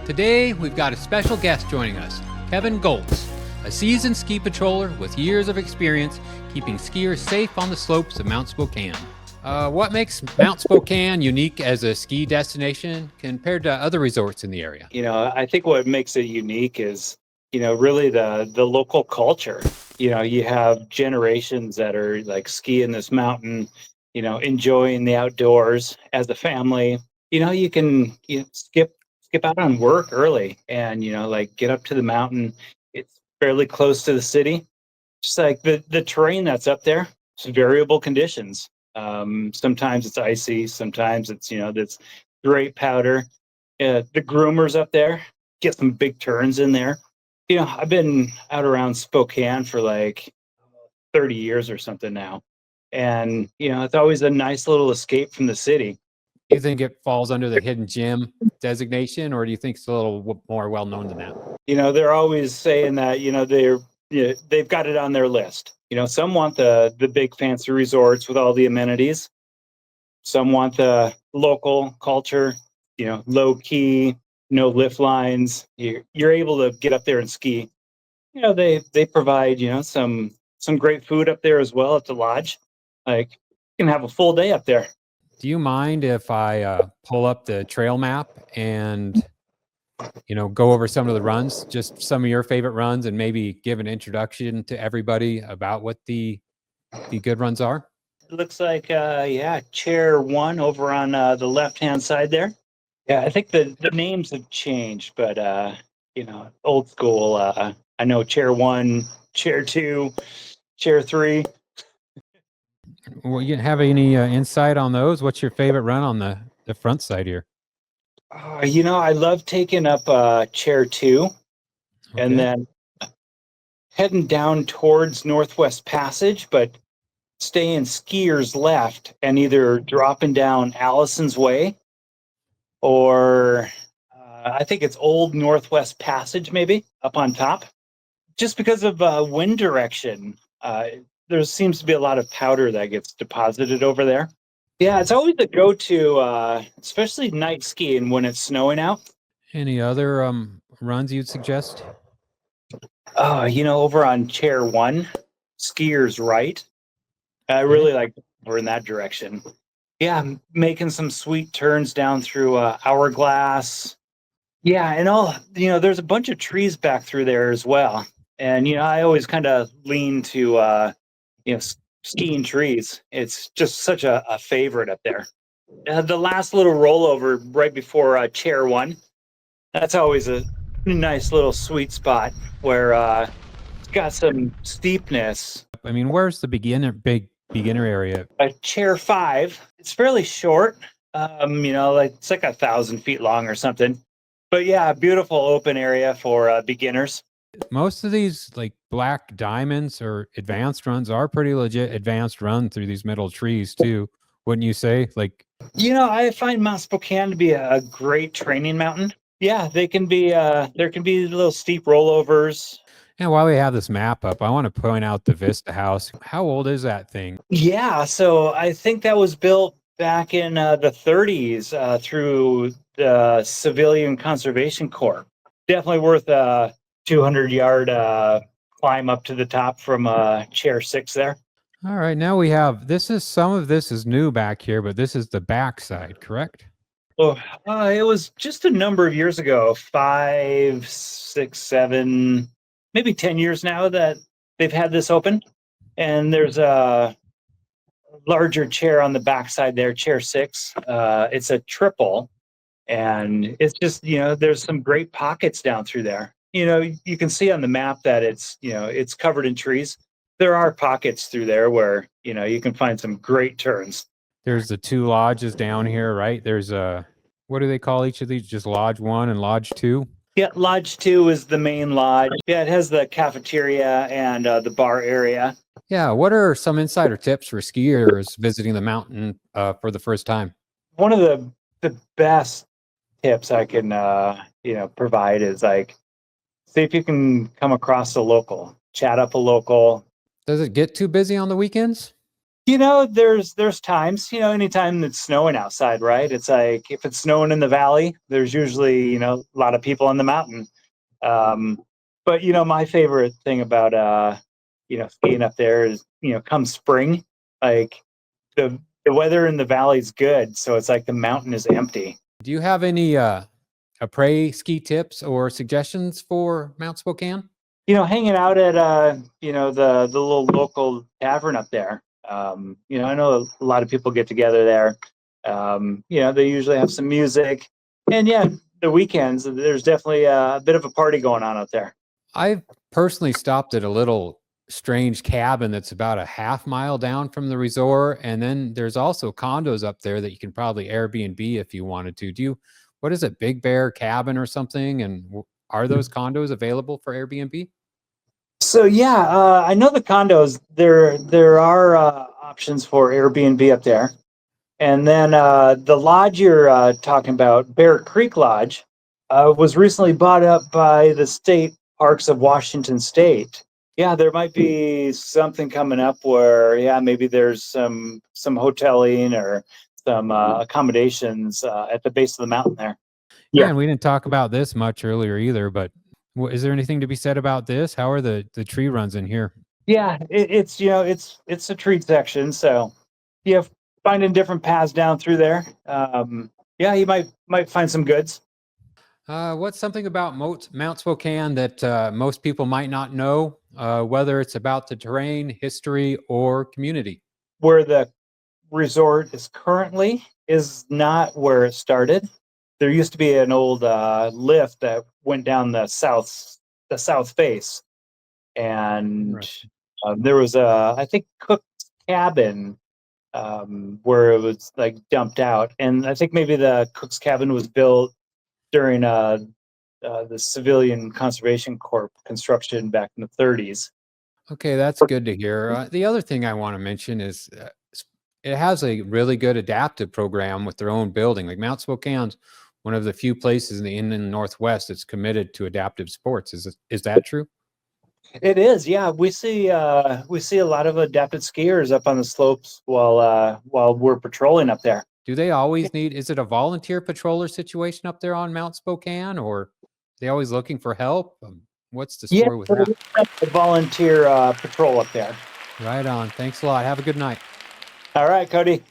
Today, we've got a special guest joining us, Kevin Goltz, a seasoned ski patroller with years of experience keeping skiers safe on the slopes of Mt Spokane. What makes Mt Spokane unique as a ski destination compared to other resorts in the area? I think what makes it unique is, really the local culture. You have generations that are like skiing this mountain, enjoying the outdoors as a family. You can skip out on work early and like get up to the mountain. It's fairly close to the city. Just like the terrain that's up there, it's variable conditions. Sometimes it's icy, sometimes it's that's great powder. The groomers up there get some big turns in there. I've been out around Spokane for like 30 years or something now. And, it's always a nice little escape from the city. Do you think it falls under the hidden gem designation, or do you think it's a little more well known than that? They're always saying that, they've got it on their list. Some want the big fancy resorts with all the amenities. Some want the local culture, low key, no lift lines. You're able to get up there and ski. They provide, some great food up there as well at the lodge. Like you can have a full day up there. Do you mind if I pull up the trail map and go over some of the runs, just some of your favorite runs, and maybe give an introduction to everybody about what the good runs are? It looks like chair one over on the left hand side there. Yeah, I think the names have changed, but old school. I know chair one, chair two, chair three. Well, you have any insight on those? What's your favorite run on the front side here? I love taking up chair two, and Okay. then heading down towards Northwest Passage, but staying skiers left and either dropping down Allison's Way or I think it's Old Northwest Passage, maybe up on top. Just because of wind direction, there seems to be a lot of powder that gets deposited over there. Yeah, it's always a go-to, especially night skiing when it's snowing out. Any other runs you'd suggest? Over on chair one, skiers right. I really like over in that direction. Yeah, making some sweet turns down through Hourglass. Yeah, and there's a bunch of trees back through there as well. And I always kind of lean to skiing trees. It's just such a favorite up there. The last little rollover right before chair one, that's always a nice little sweet spot where it's got some steepness. I mean, where's the big beginner area? Chair five, it's fairly short. Like it's like 1,000 feet long or something. But yeah, beautiful open area for beginners. Most of these like black diamonds or advanced runs are pretty legit advanced run through these middle trees too, wouldn't you say? Like, I find Mount Spokane to be a great training mountain. Yeah, they can be. There can be little steep rollovers. and while we have this map up, I want to point out the Vista House. How old is that thing? Yeah, so I think that was built back in the 30s through the Civilian Conservation Corps. Definitely worth a 200-yard climb up to the top from chair six there. All right, now we have some of this is new back here, but this is the back side, correct? Oh, it was just a number of years ago, 5, 6, 7, maybe 10 years now that they've had this open. And there's a larger chair on the backside there, chair six. It's a triple, and it's just there's some great pockets down through there. You can see on the map that it's covered in trees. There are pockets through there where you can find some great turns. There's the two lodges down here, right? There's what do they call each of these? Just Lodge 1 and Lodge 2? Yeah, Lodge 2 is the main lodge. Yeah, it has the cafeteria and the bar area. Yeah, what are some insider tips for skiers visiting the mountain for the first time? One of the best tips I can provide is like see if you can come across a local, chat up a local. Does it get too busy on the weekends? There's times, anytime it's snowing outside, right? It's like if it's snowing in the valley, there's usually, a lot of people on the mountain. Um, but my favorite thing about skiing up there is, come spring, like the weather in the valley is good, so it's like the mountain is empty. Do you have any Après-ski tips or suggestions for Mount Spokane? Hanging out at the little local tavern up there. I know a lot of people get together there. They usually have some music, and yeah, the weekends there's definitely a bit of a party going on out there. I've personally stopped at a little strange cabin that's about a half mile down from the resort. And then there's also condos up there that you can probably Airbnb if you wanted to. What is it, Big Bear Cabin or something? And are those condos available for Airbnb? So yeah, I know the condos. There are options for Airbnb up there, and then the lodge you're talking about, Bear Creek Lodge, was recently bought up by the state parks of Washington State. Yeah, there might be something coming up where, yeah, maybe there's some hoteling or some accommodations at the base of the mountain there. Yeah, Yeah. and we didn't talk about this much earlier either, but is there anything to be said about this? How are the tree runs in here? Yeah, it's a treat section, so yeah, finding different paths down through there. Yeah, you might find some goods. What's something about Mount Spokane that most people might not know, whether it's about the terrain, history, or community? Where the resort is currently is not where it started. There used to be an old lift that went down the south face, and Interesting. there was I think Cook's cabin where it was like dumped out, and I think maybe the Cook's cabin was built during the Civilian Conservation Corp construction back in the 30s. Okay, that's good to hear. The other thing I want to mention is it has a really good adaptive program with their own building. Like Mount Spokane's one of the few places in the inland Northwest that's committed to adaptive sports. Is that true? It is, yeah. We see a lot of adapted skiers up on the slopes while we're patrolling up there. Do they always need? Is it a volunteer patroller situation up there on Mount Spokane, or are they always looking for help? What's the Yeah, story with that? a volunteer patrol up there. Right on. Thanks a lot. Have a good night. All right, Cody.